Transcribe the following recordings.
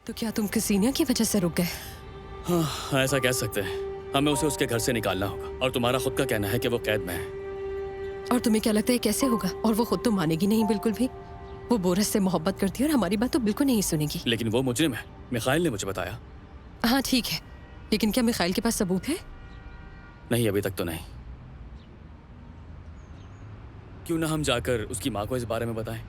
तो क्या तुम कसीनिया की वजह से रुक गए? हाँ, ऐसा कह सकते हैं। हमें उसे उसके घर से निकालना होगा और तुम्हारा खुद का कहना है कि वो कैद में है। और तुम्हें क्या लगता है कैसे होगा? और वो खुद तो मानेगी नहीं बिल्कुल भी। वो बोरस से मोहब्बत करती है और हमारी बात तो बिल्कुल नहीं सुनेगी। लेकिन वो मुजरिम है, मिखाइल ने मुझे बताया। हाँ ठीक है, लेकिन क्या मिखाइल के पास सबूत है? नहीं, अभी तक तो नहीं। क्यों ना हम जाकर उसकी माँ को इस बारे में बताएं?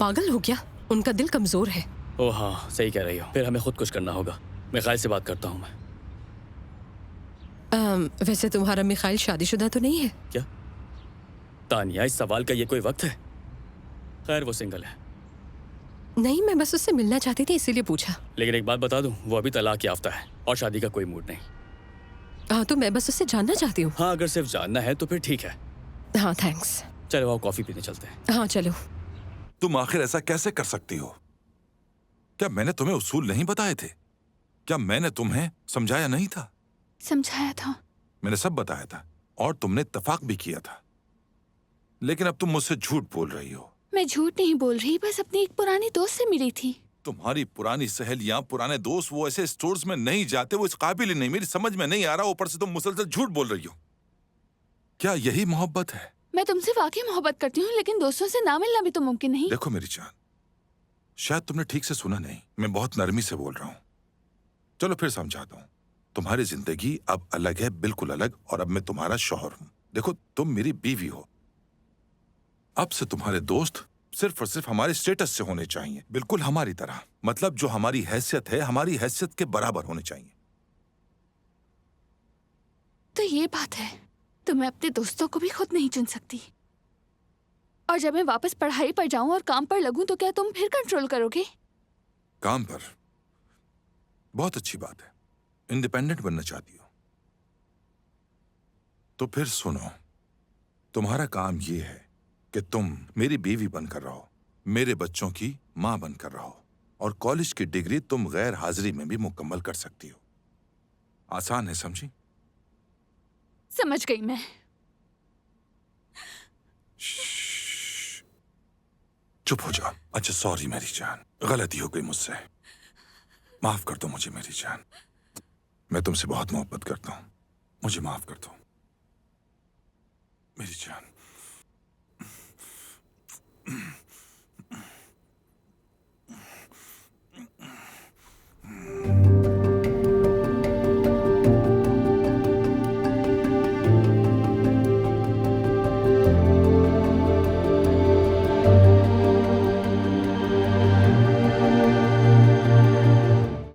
पागल हो क्या? उनका दिल कमजोर है। ओह हाँ, सही कह रही हो। फिर हमें खुद कुछ करना होगा। मिखाइल से बात करता हूँ मैं। वैसे तुम्हारा मिखाइल शादीशुदा तो नहीं है? क्या तानिया, इस सवाल का ये कोई वक्त है? खैर, वो सिंगल है। नहीं, मैं बस उससे मिलना चाहती थी इसीलिए पूछा। लेकिन एक बात बता दूं, वो अभी तलाक याफ्ता है और शादी का कोई मूड नहीं। हाँ तो मैं बस उससे जानना चाहती हूँ। हाँ, अगर सिर्फ जानना है तो फिर ठीक है। हाँ थैंक्स। चलो आओ, कॉफी पीने चलते हैं। हाँ चलो। तुम आखिर ऐसा कैसे कर सकती हो? क्या मैंने तुम्हें उसूल नहीं बताए थे? क्या मैंने तुम्हें समझाया नहीं था? समझाया था। मैंने सब बताया था और तुमने इत्तेफाक भी किया था। लेकिन अब तुम मुझसे झूठ बोल रही हो। मैं झूठ नहीं बोल रही, बस अपनी एक पुरानी दोस्त से मिली थी। तुम्हारी पुरानी सहेलियां, पुराने दोस्त, वो ऐसे स्टोर्स में नहीं जाते, वो इस काबिल ही नहीं। मेरी समझ में नहीं आ रहा, ऊपर से तुम मुसलसल झूठ बोल रही हो। क्या यही मोहब्बत है? मैं तुमसे वाकई मोहब्बत करती हूँ, लेकिन दोस्तों से ना मिलना भी तो मुमकिन नहीं। देखो मेरी जान, शायद तुमने ठीक से सुना नहीं। मैं बहुत नरमी से बोल रहा हूँ। चलो फिर समझाता हूँ। तुम्हारी जिंदगी अब अलग है, बिल्कुल अलग, और अब मैं तुम्हारा शौहर हूँ। देखो, तुम मेरी बीवी हो। अब से तुम्हारे दोस्त सिर्फ और सिर्फ हमारे स्टेटस से होने चाहिए, बिल्कुल हमारी तरह। मतलब जो हमारी हैसियत है, हमारी हैसियत के बराबर होने चाहिए। तो ये बात है, तो मैं अपने दोस्तों को भी खुद नहीं चुन सकती। और जब मैं वापस पढ़ाई पर जाऊं और काम पर लगूं, तो क्या तुम फिर कंट्रोल करोगे? काम पर? बहुत अच्छी बात है। इंडिपेंडेंट बनना चाहती हो तो फिर सुनो, तुम्हारा काम यह है कि तुम मेरी बीवी बनकर रहो, मेरे बच्चों की मां बनकर रहो, और कॉलेज की डिग्री तुम गैर हाजिरी में भी मुकम्मल कर सकती हो। आसान है, समझी? समझ गई मैं। चुप हो जाओ। अच्छा, सॉरी मेरी जान, गलती हो गई मुझसे। माफ कर दो मुझे मेरी जान। मैं तुमसे बहुत मोहब्बत करता हूं, मुझे माफ कर दो मेरी जान।